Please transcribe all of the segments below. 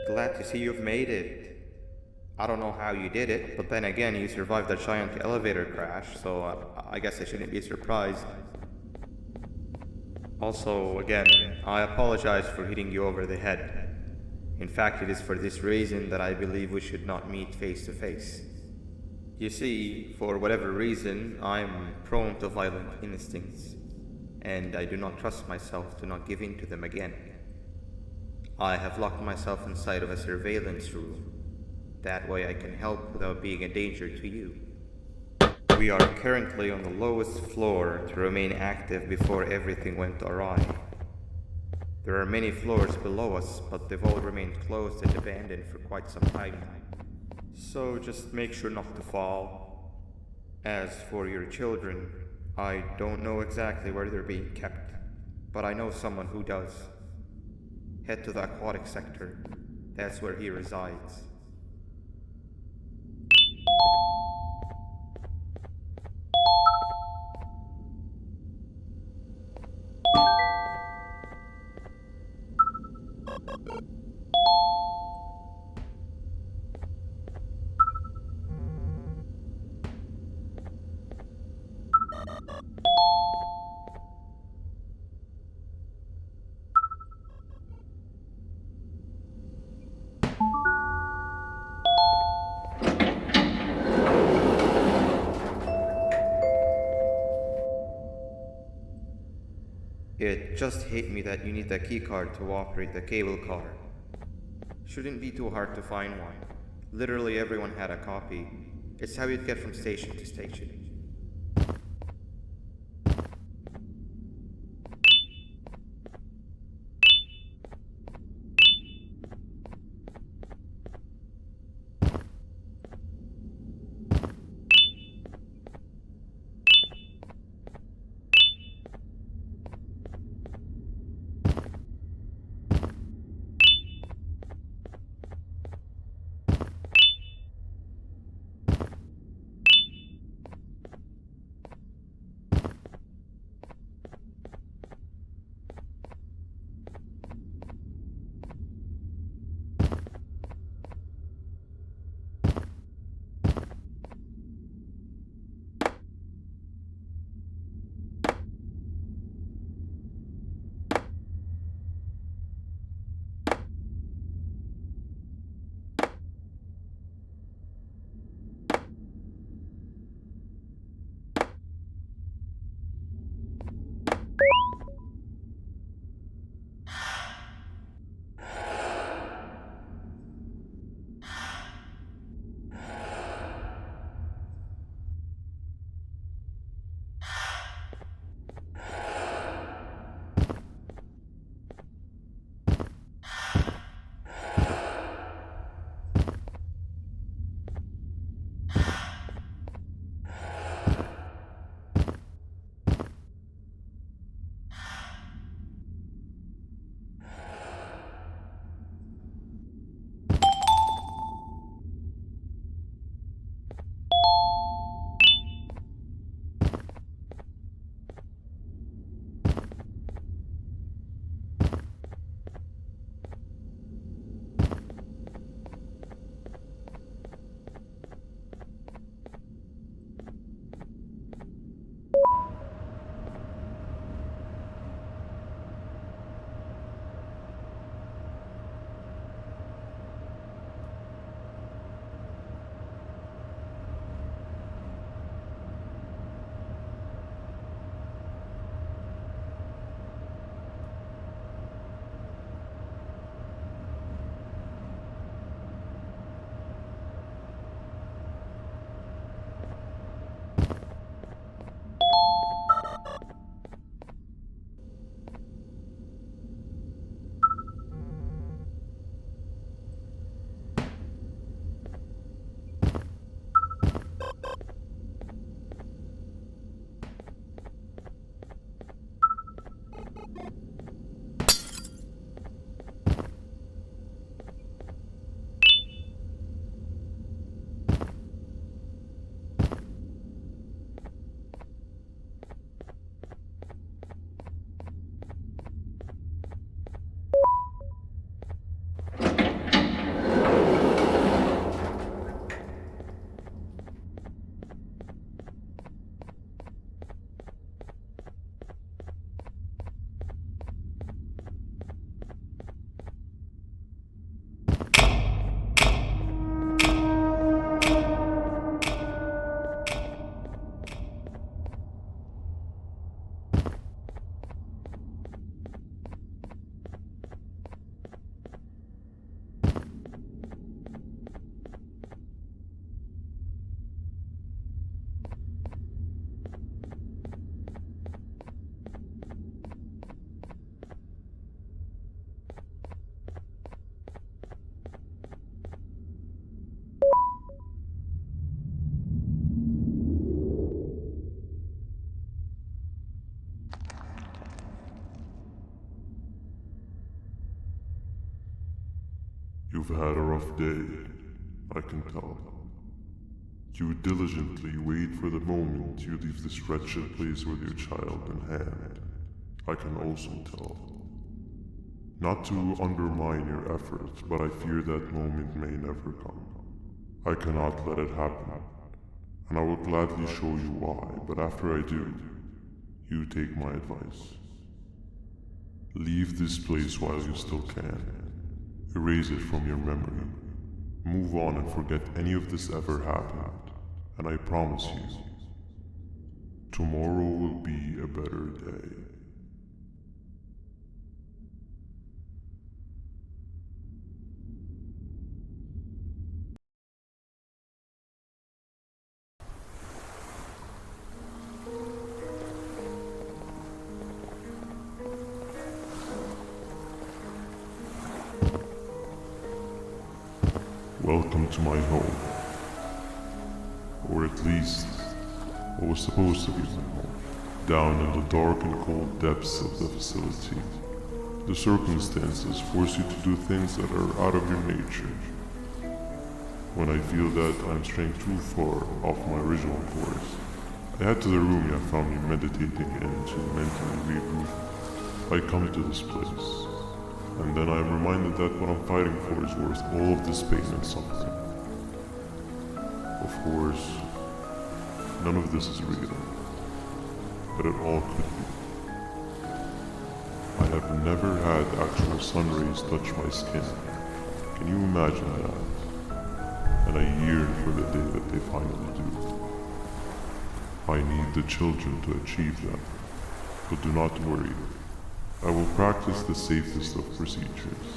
Glad to see you've made it. I don't know how you did it, but then again, you survived a giant elevator crash, so I guess I shouldn't be surprised. Also, again, I apologize for hitting you over the head. In fact, it is for this reason that I believe we should not meet face to face. You see, for whatever reason, I'm prone to violent instincts, and I do not trust myself to not give in to them again. I have locked myself inside of a surveillance room. That way I can help without being a danger to you. We are currently on the lowest floor to remain active before everything went awry. There are many floors below us, but they've all remained closed and abandoned for quite some time now. So just make sure not to fall. As for your children, I don't know exactly where they're being kept, but I know someone who does. Head to the aquatic sector. That's where he resides. It just hit me that you need the keycard to operate the cable car. Shouldn't be too hard to find one. Literally everyone had a copy. It's how you'd get from station to station. You've had a rough day, I can tell. You diligently wait for the moment you leave this wretched place with your child in hand. I can also tell. Not to undermine your efforts, but I fear that moment may never come. I cannot let it happen, and I will gladly show you why, but after I do, you take my advice. Leave this place while you still can. Erase it from your memory. Move on and forget any of this ever happened, and I promise you, tomorrow will be a better day. Welcome to my home. Or at least, what was supposed to be my home. Down in the dark and cold depths of the facility, the circumstances force you to do things that are out of your nature. When I feel that I'm straying too far off my original course, I head to the room you found me meditating in to mentally regroup. I come to this place, and then I am reminded that what I'm fighting for is worth all of this pain and suffering. Of course, none of this is real, but it all could be. I have never had actual sun rays touch my skin. Can you imagine that? And I yearn for the day that they finally do. I need the children to achieve that, but do not worry. I will practice the safest of procedures.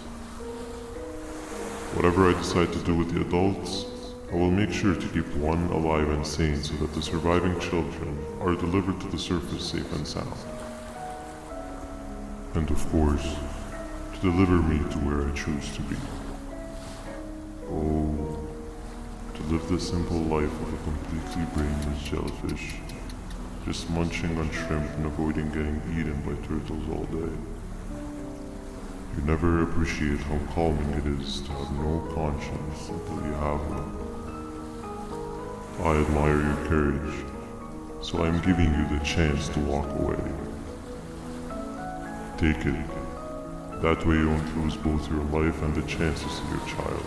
Whatever I decide to do with the adults, I will make sure to keep one alive and sane so that the surviving children are delivered to the surface safe and sound. And of course, to deliver me to where I choose to be. Oh, to live the simple life of a completely brainless jellyfish, just munching on shrimp and avoiding getting eaten by turtles all day. You never appreciate how calming it is to have no conscience until you have one. I admire your courage, so I am giving you the chance to walk away. Take it. That way you won't lose both your life and the chances of your child.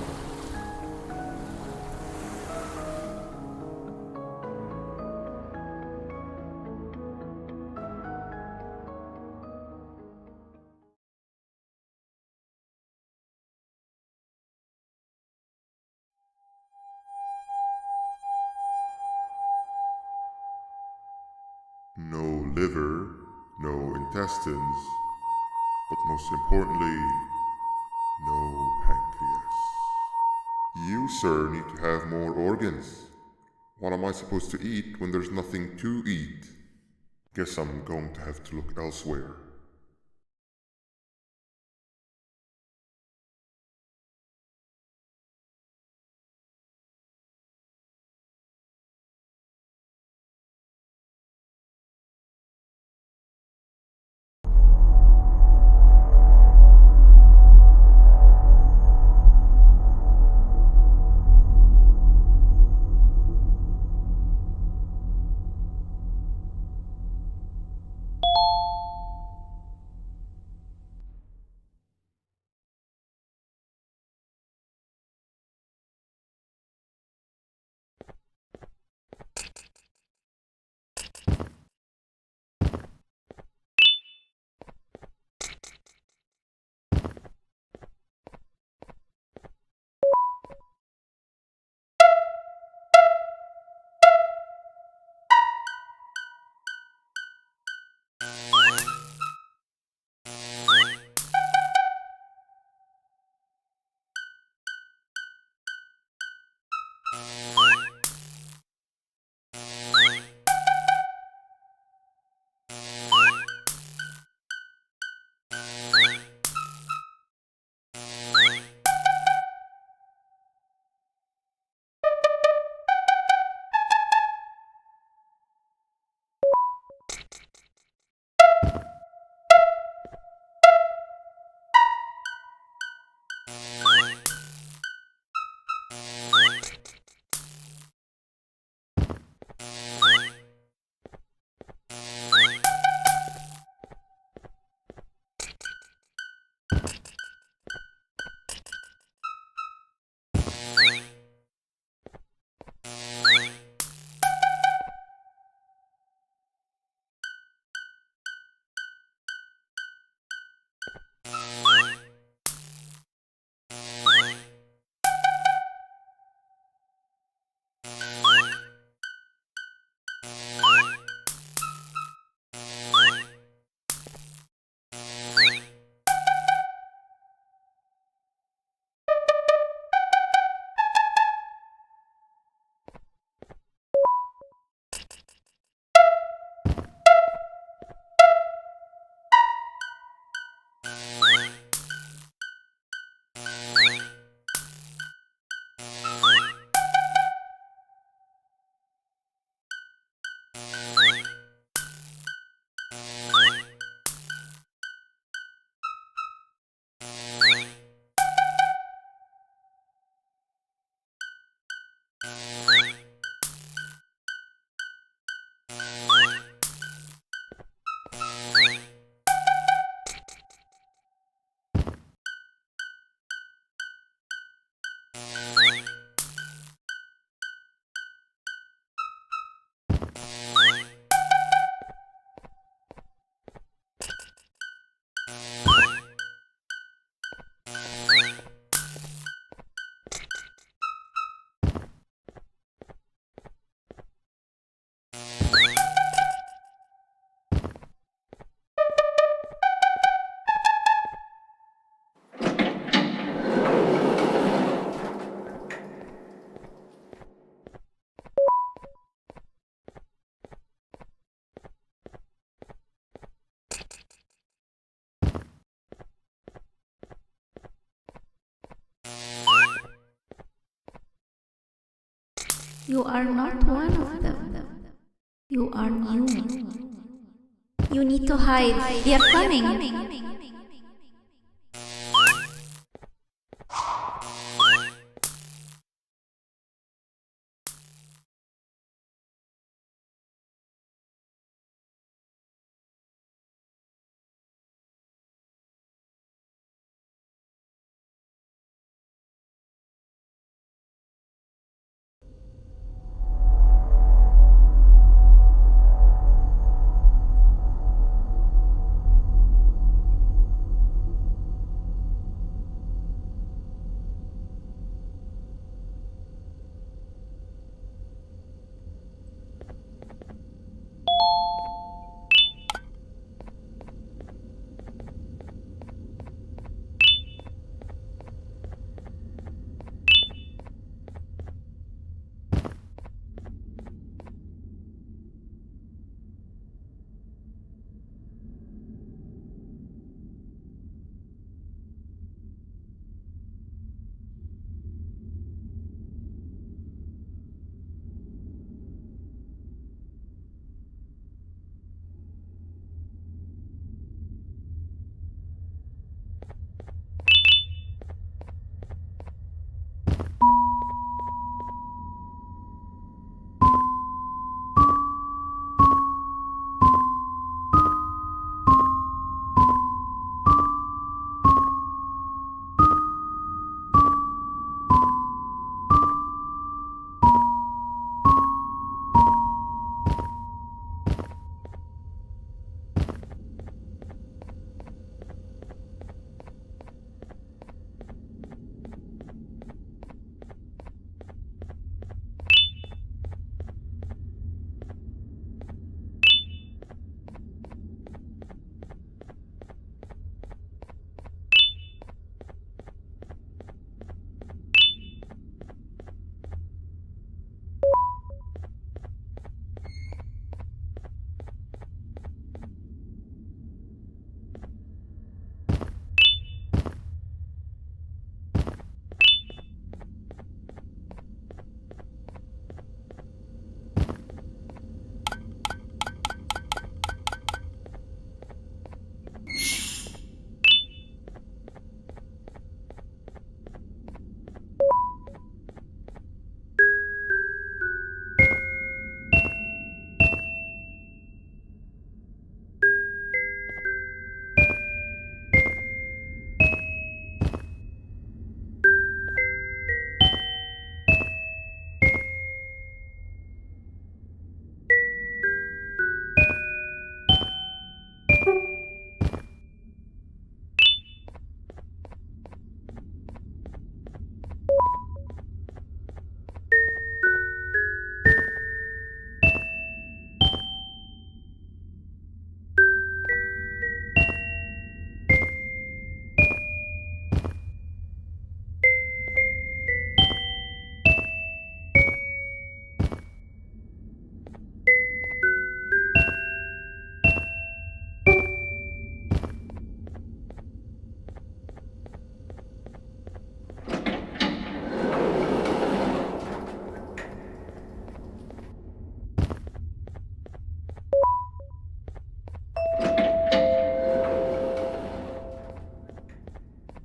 No liver, no intestines, but most importantly, no pancreas. You, sir, need to have more organs. What am I supposed to eat when there's nothing to eat? Guess I'm going to have to look elsewhere. You are not one of them. You are new. You need to hide. They are coming.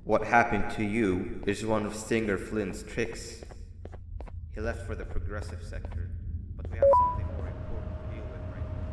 What happened to you is one of Stinger Flynn's tricks. He left for the progressive sector, but we have something more important to deal with right now.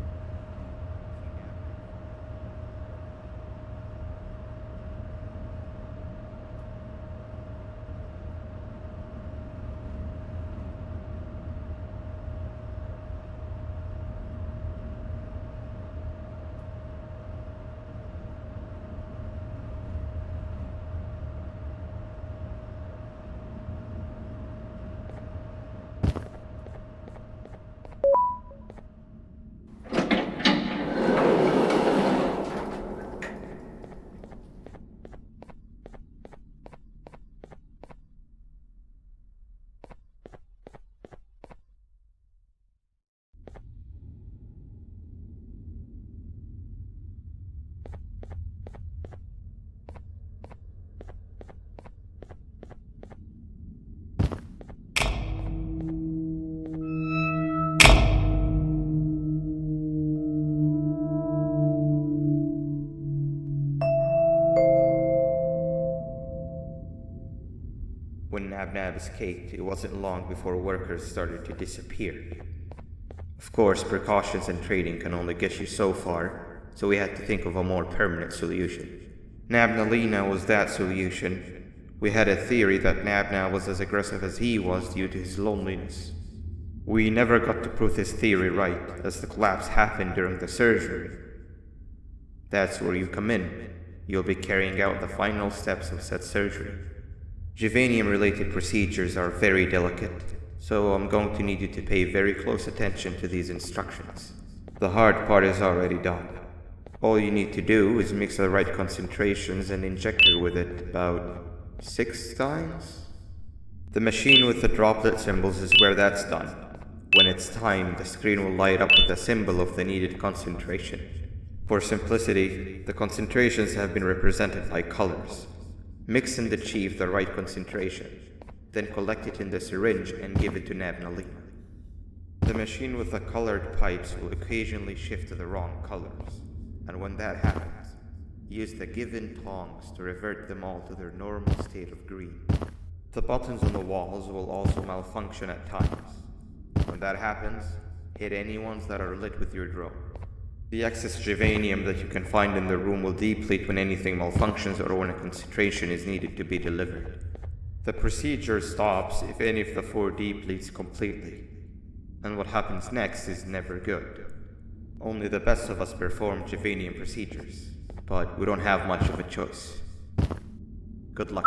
When Nab escaped, it wasn't long before workers started to disappear. Of course, precautions and trading can only get you so far, so we had to think of a more permanent solution. Nabnalina was that solution. We had a theory that Nabna was as aggressive as he was due to his loneliness. We never got to prove this theory right, as the collapse happened during the surgery. That's where you come in. You'll be carrying out the final steps of said surgery. Juvenium-related procedures are very delicate, so I'm going to need you to pay very close attention to these instructions. The hard part is already done. All you need to do is mix the right concentrations and inject her with it about 6 times? The machine with the droplet symbols is where that's done. When it's timed, the screen will light up with a symbol of the needed concentration. For simplicity, the concentrations have been represented by colors. Mix and achieve the right concentration, then collect it in the syringe and give it to Nabnalina. The machine with the colored pipes will occasionally shift to the wrong colors, and when that happens, use the given tongs to revert them all to their normal state of green. The buttons on the walls will also malfunction at times. When that happens, hit any ones that are lit with your drone. The excess juvenium that you can find in the room will deplete when anything malfunctions or when a concentration is needed to be delivered. The procedure stops if any of the 4 depletes completely, and what happens next is never good. Only the best of us perform juvenium procedures, but we don't have much of a choice. Good luck.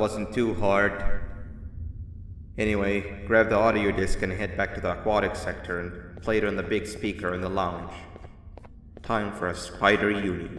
wasn't too hard. Anyway, grab the audio disc and head back to the aquatic sector and play it on the big speaker in the lounge. Time for a spider uni.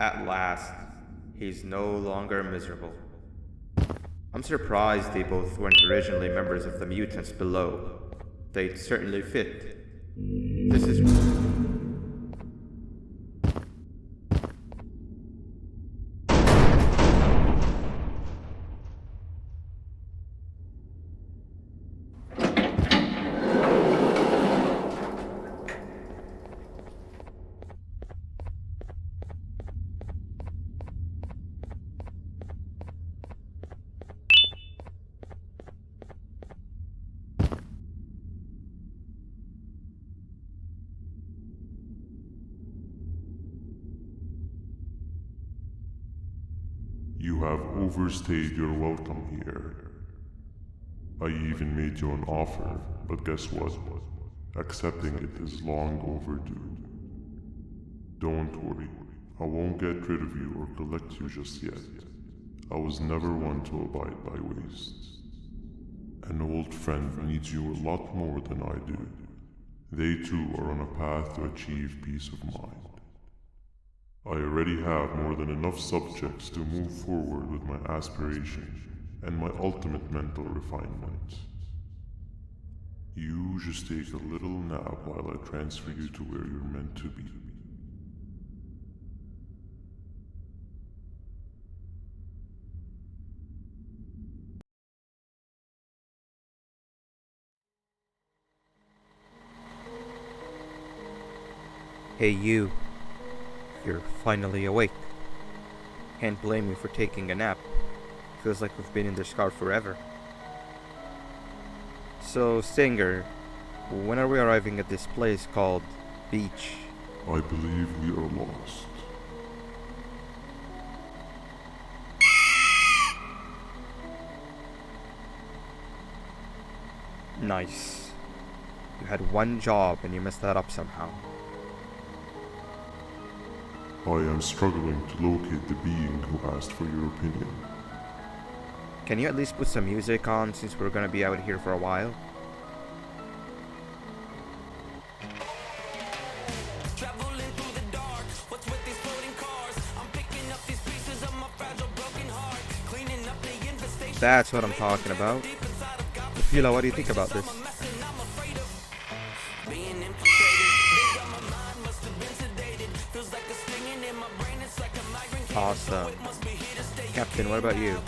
At last, he's no longer miserable. I'm surprised they both weren't originally members of the mutants below. They'd certainly fit. This is... You have overstayed your welcome here. I even made you an offer, but guess what? Accepting it is long overdue. Don't worry, I won't get rid of you or collect you just yet. I was never one to abide by wastes. An old friend needs you a lot more than I do. They too are on a path to achieve peace of mind. I already have more than enough subjects to move forward with my aspiration and my ultimate mental refinement. You just take a little nap while I transfer you to where you're meant to be. Hey you. You're finally awake. Can't blame you for taking a nap. Feels like we've been in this car forever. So, Singer, when are we arriving at this place called Beach? I believe we are lost. Nice. You had one job and you messed that up somehow. I am struggling to locate the being who asked for your opinion. Can you at least put some music on since we're gonna be out here for a while? Traveling through the dark, what's with these floating cars? I'm picking up these pieces of my fragile broken heart, cleaning up the infestation. That's what I'm talking about. Fila, what do you think about this? Being infiltrated, they got my mind, must have been sedated. Feels like a stinging in my brain, it's like a migraine. Awesome. Captain, what about you?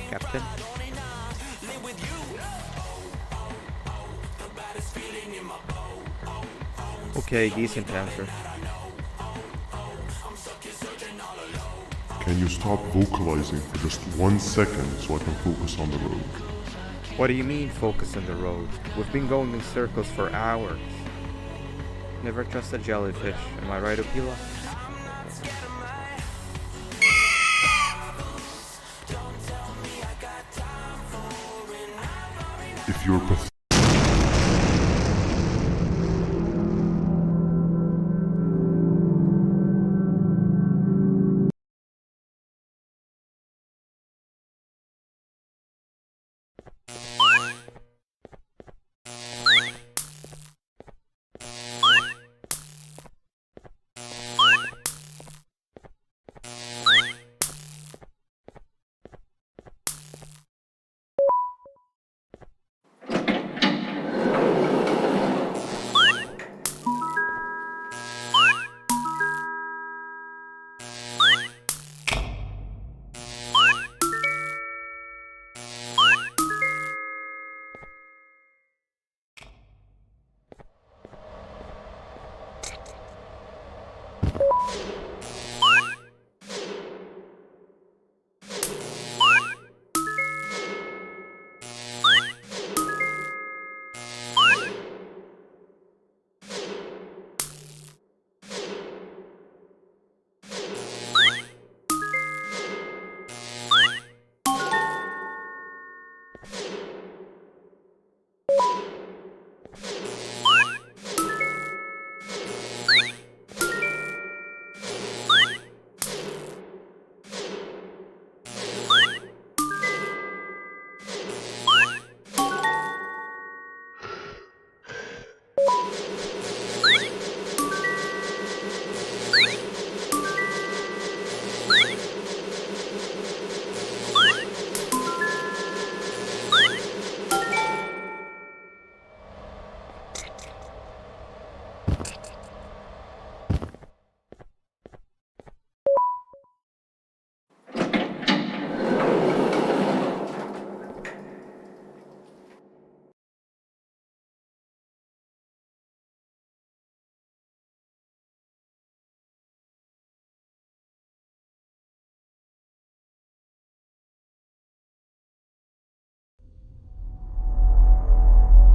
Captain? Okay, decent answer. Can you stop vocalizing for just 1 second so I can focus on the road? What do you mean focus on the road? We've been going in circles for hours. Never trust a jellyfish, am I right, Opila? If you're pathetic,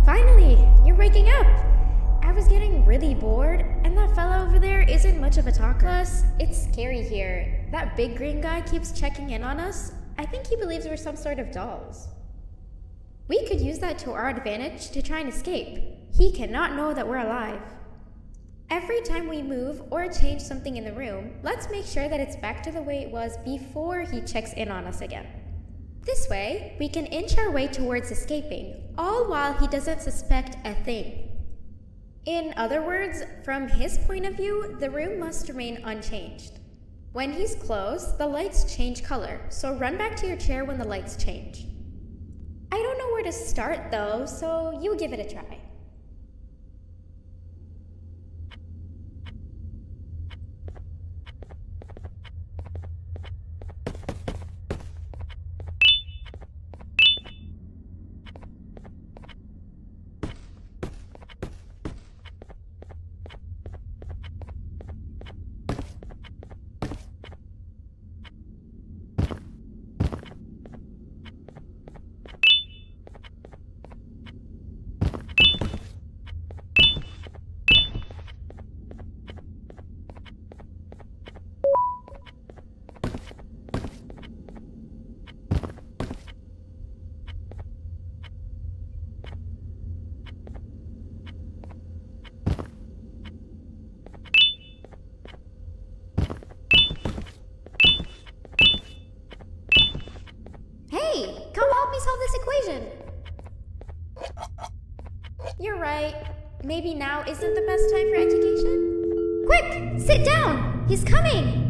Finally, you're waking up! I was getting really bored, and that fella over there isn't much of a talker. Plus, it's scary here. That big green guy keeps checking in on us. I think he believes we're some sort of dolls. We could use that to our advantage to try and escape. He cannot know that we're alive. Every time we move or change something in the room, let's make sure that it's back to the way it was before he checks in on us again. This way, we can inch our way towards escaping, all while he doesn't suspect a thing. In other words, from his point of view, the room must remain unchanged. When he's close, the lights change color, so run back to your chair when the lights change. I don't know where to start though, so you give it a try. Hey, come help me solve this equation. You're right. Maybe now isn't the best time for education? Quick, sit down. He's coming.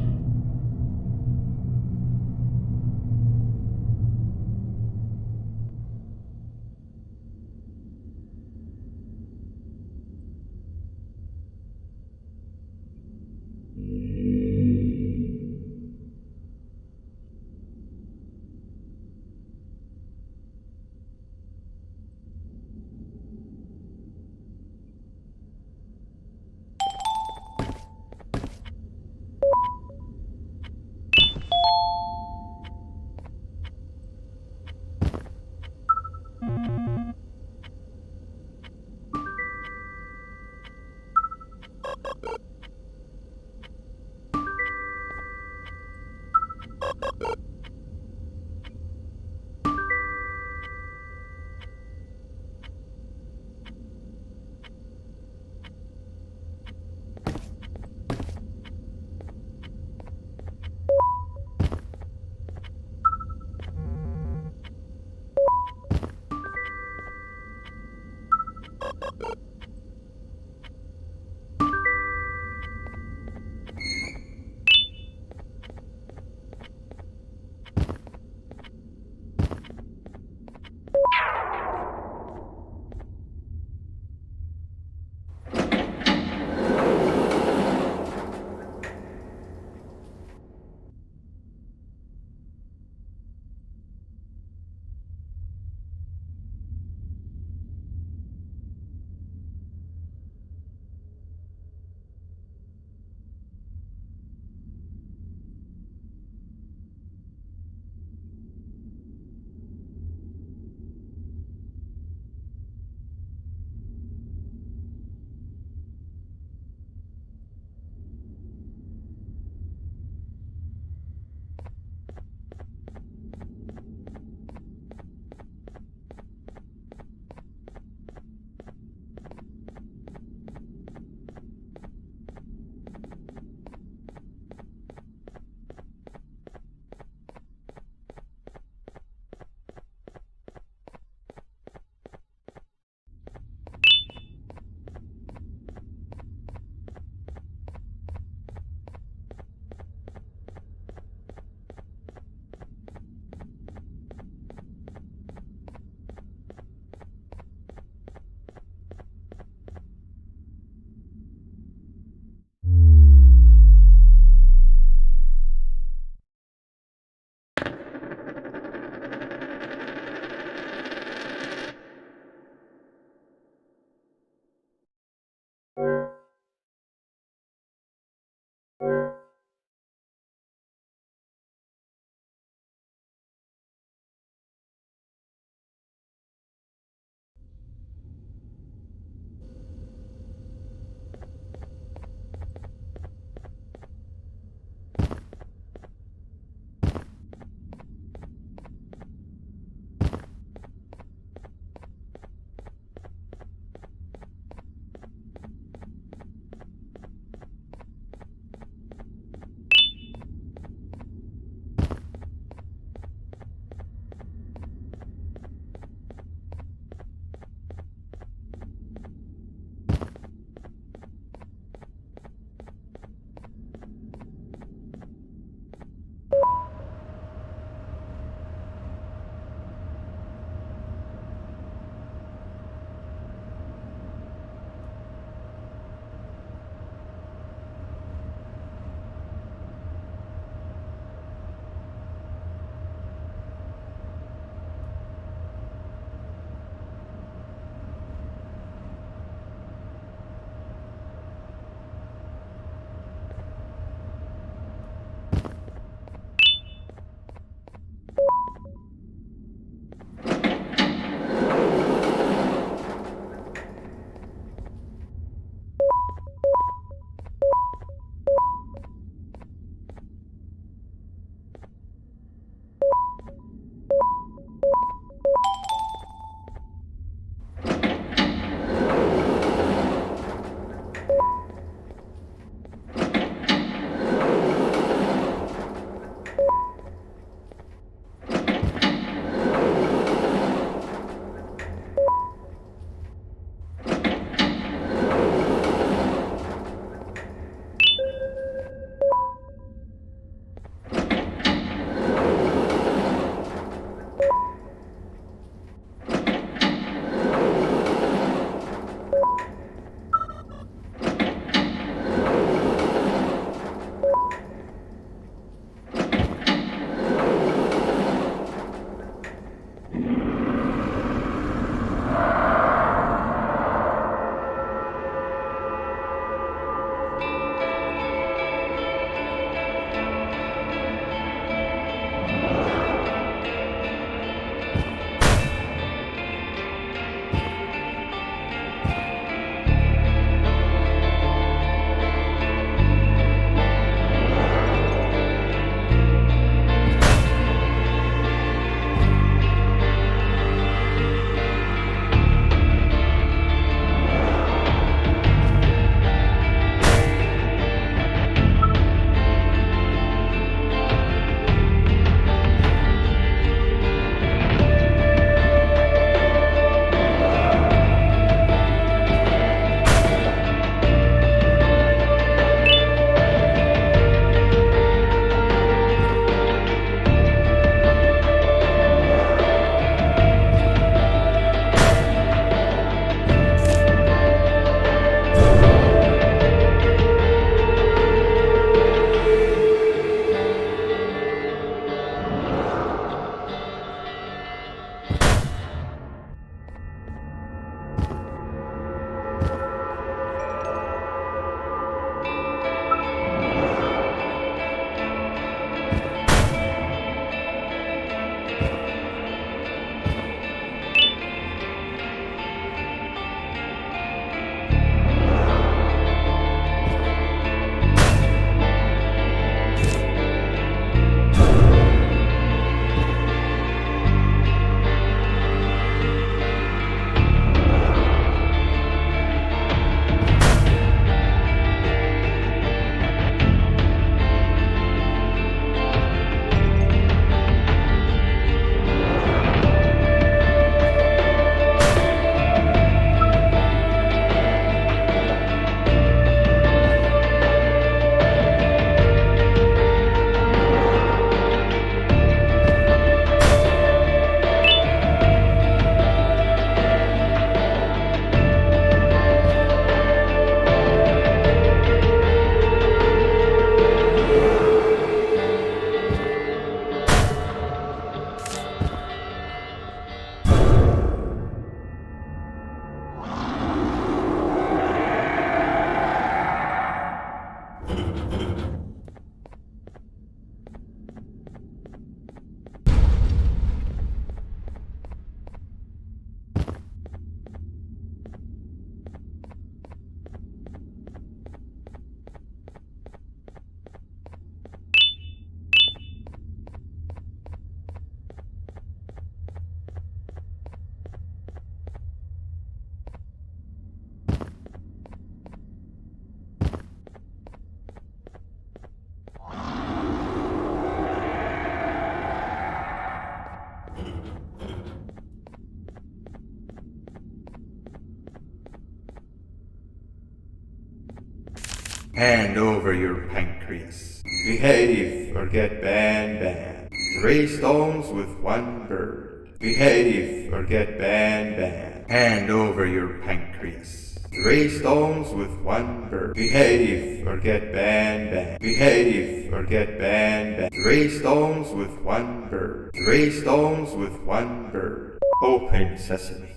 Hand over your pancreas. Behave or get banban. 3 stones with 1 bird. Behave or get banban. Hand over your pancreas. 3 stones with 1 bird. Behave or get banban. Behave or get banban. 3 stones with 1 bird. 3 stones with 1 bird. Open sesame.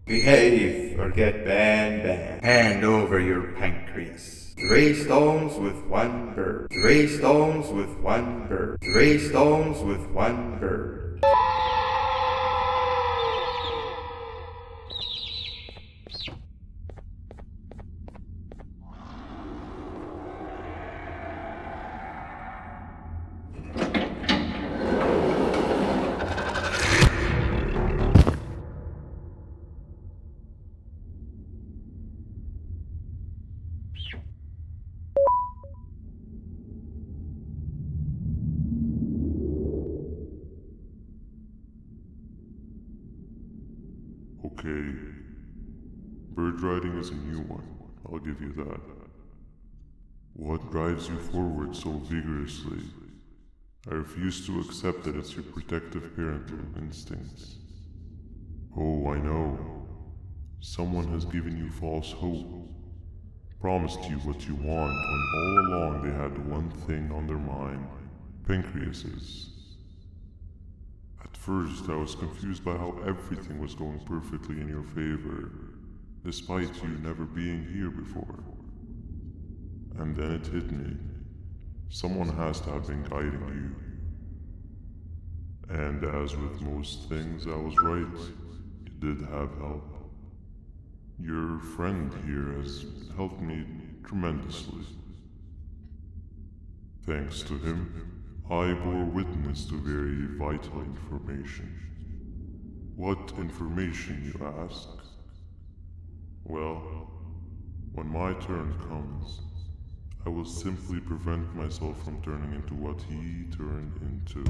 Behave or get banban. Hand over your pancreas. 3 stones with 1 bird. 3 stones with 1 bird. 3 stones with 1 bird. Okay. Bird riding is a new one, I'll give you that. What drives you forward so vigorously? I refuse to accept that it's your protective parental instincts. Oh, I know. Someone has given you false hope. Promised you what you want when all along they had one thing on their mind. Pancreases. At first, I was confused by how everything was going perfectly in your favor, despite you never being here before. And then it hit me. Someone has to have been guiding you. And as with most things, I was right. You did have help. Your friend here has helped me tremendously. Thanks to him, I bore witness to very vital information. What information, you ask? Well, when my turn comes, I will simply prevent myself from turning into what he turned into.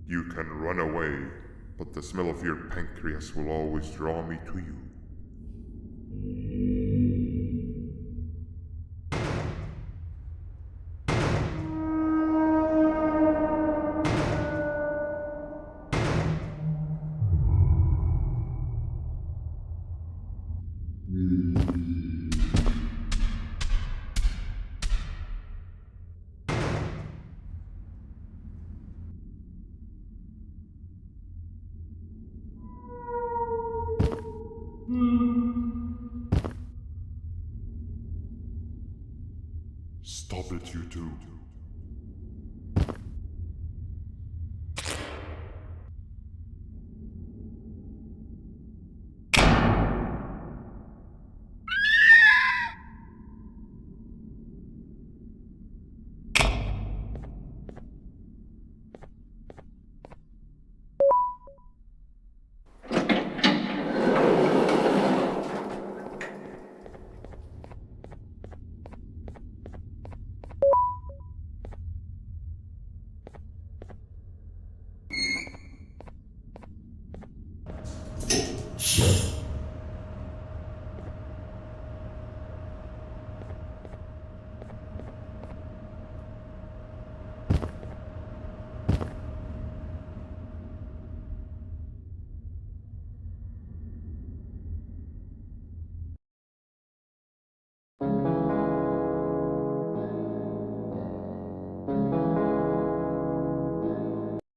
You can run away, but the smell of your pancreas will always draw me to you. Stop it, you two.